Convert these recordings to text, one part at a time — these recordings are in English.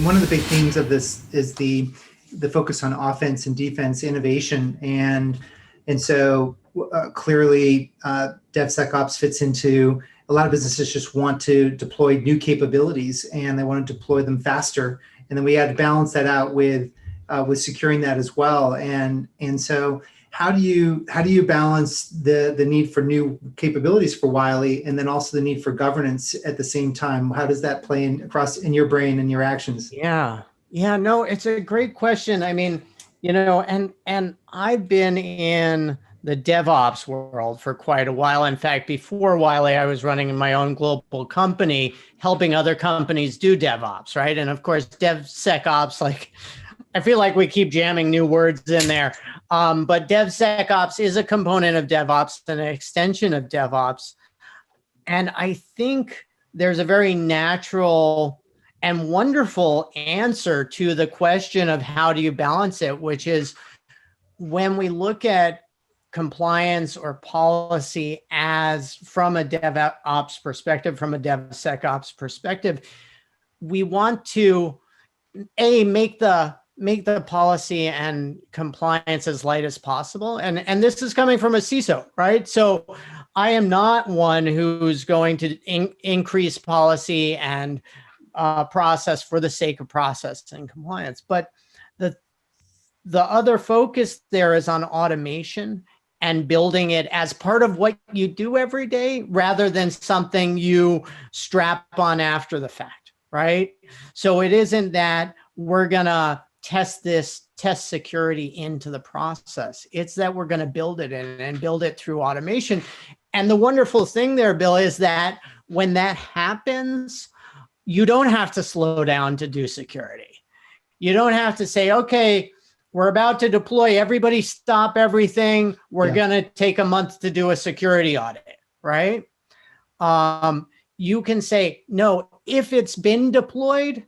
One of the big themes of this is the focus on offense and defense innovation, and so clearly DevSecOps fits into a lot of businesses just want to deploy new capabilities and they want to deploy them faster, and then we had to balance that out with securing that as well, and so how do you balance the need for new capabilities for Wiley and then also the need for governance at the same time? How does that play across in your brain and your actions? Yeah, no, it's a great question. I mean, and I've been in the DevOps world for quite a while. In fact, before Wiley, I was running my own global company, helping other companies do DevOps, right? And of course, DevSecOps, like, I feel like we keep jamming new words in there. But DevSecOps is a component of DevOps and an extension of DevOps. And I think there's a very natural and wonderful answer to the question of how do you balance it, which is when we look at compliance or policy as from a DevOps perspective, from a DevSecOps perspective, we want to make the policy and compliance as light as possible. And this is coming from a CISO, right? So I am not one who's going to increase policy and process for the sake of process and compliance. But the other focus there is on automation and building it as part of what you do every day rather than something you strap on after the fact, right? So it isn't that we're going to test security into the process. It's that we're going to build it in and build it through automation. And the wonderful thing there, Bill, is that when that happens, you don't have to slow down to do security. You don't have to say, okay, we're about to deploy, everybody stop everything. We're going to take a month to do a security audit, right? You can say, no, if it's been deployed,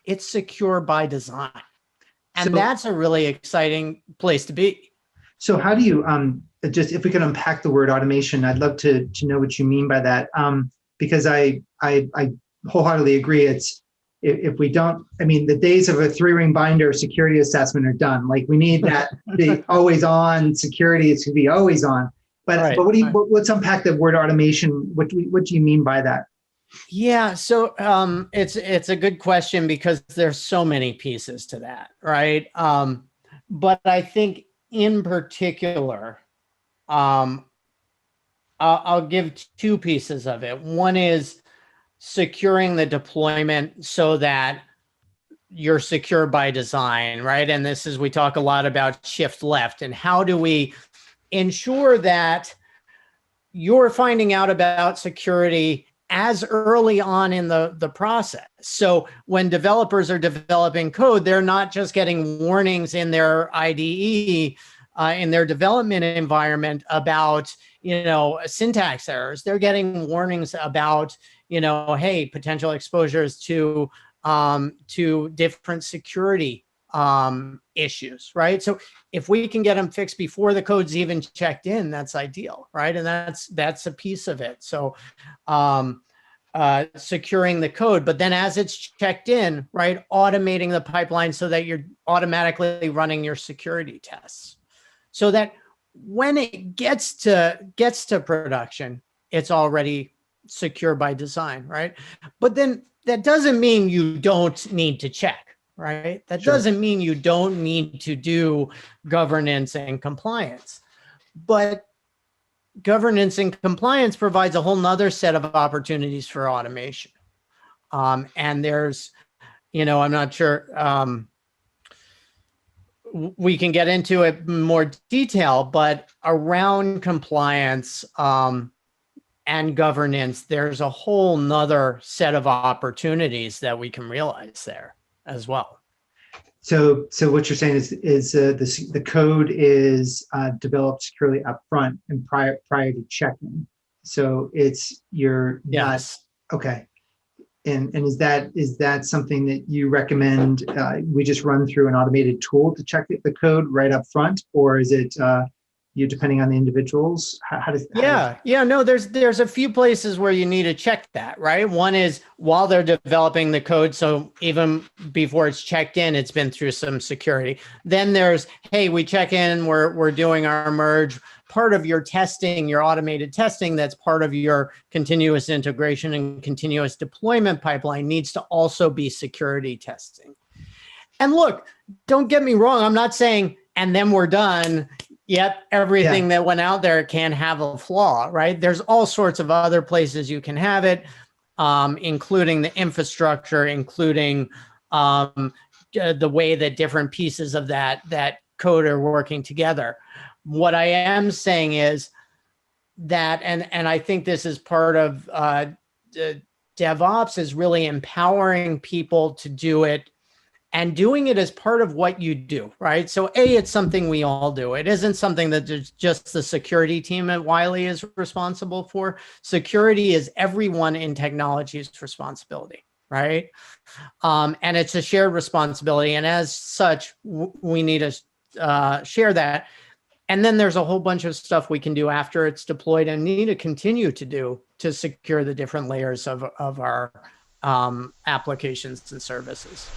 it's secure by design. And that's a really exciting place to be. So how do you, just if we could unpack the word automation, I'd love to know what you mean by that. Because I wholeheartedly agree. It's, if we don't, I mean, the days of a 3-ring binder security assessment are done. Like we need that, the always on security, it's to be always on. But let's unpack the word automation. What do you mean by that? Yeah, so it's a good question because there's so many pieces to that, right? But I think in particular, I'll give 2 pieces of it. One is securing the deployment so that you're secure by design, right? And this is, we talk a lot about shift left and how do we ensure that you're finding out about security as early on in the process. So when developers are developing code, they're not just getting warnings in their IDE, in their development environment about, syntax errors. They're getting warnings about, hey, potential exposures to different security issues, right? So if we can get them fixed before the code's even checked in, that's ideal, right? And that's a piece of it. So securing the code, but then as it's checked in, right, automating the pipeline so that you're automatically running your security tests, so that when it gets to production, it's already secure by design, right? But then that doesn't mean you don't need to check, right? That doesn't mean you don't need to do governance and compliance, but governance and compliance provides a whole nother set of opportunities for automation. And there's, I'm not sure, we can get into it in more detail, but around compliance and governance, there's a whole nother set of opportunities that we can realize there as well. So what you're saying is the code is developed securely up front and prior to checking. So it's yes. Okay. And is that something that you recommend we just run through an automated tool to check the code right up front, or is it depending on the individuals? How does no, there's a few places where you need to check that, right? One is while they're developing the code, so even before it's checked in, it's been through some security. Then there's, hey, we check in, we're doing our merge. Part of your testing, your automated testing, that's part of your continuous integration and continuous deployment pipeline needs to also be security testing. And look, don't get me wrong, I'm not saying, and then we're done. Yep, everything that went out there can have a flaw, right? There's all sorts of other places you can have it, including the infrastructure, including the way that different pieces of that code are working together. What I am saying is that, and I think this is part of DevOps, is really empowering people to do it and doing it as part of what you do, right? So it's something we all do. It isn't something that just the security team at Wiley is responsible for. Security is everyone in technology's responsibility, right? And it's a shared responsibility. And as such, we need to share that. And then there's a whole bunch of stuff we can do after it's deployed and need to continue to do to secure the different layers of our applications and services.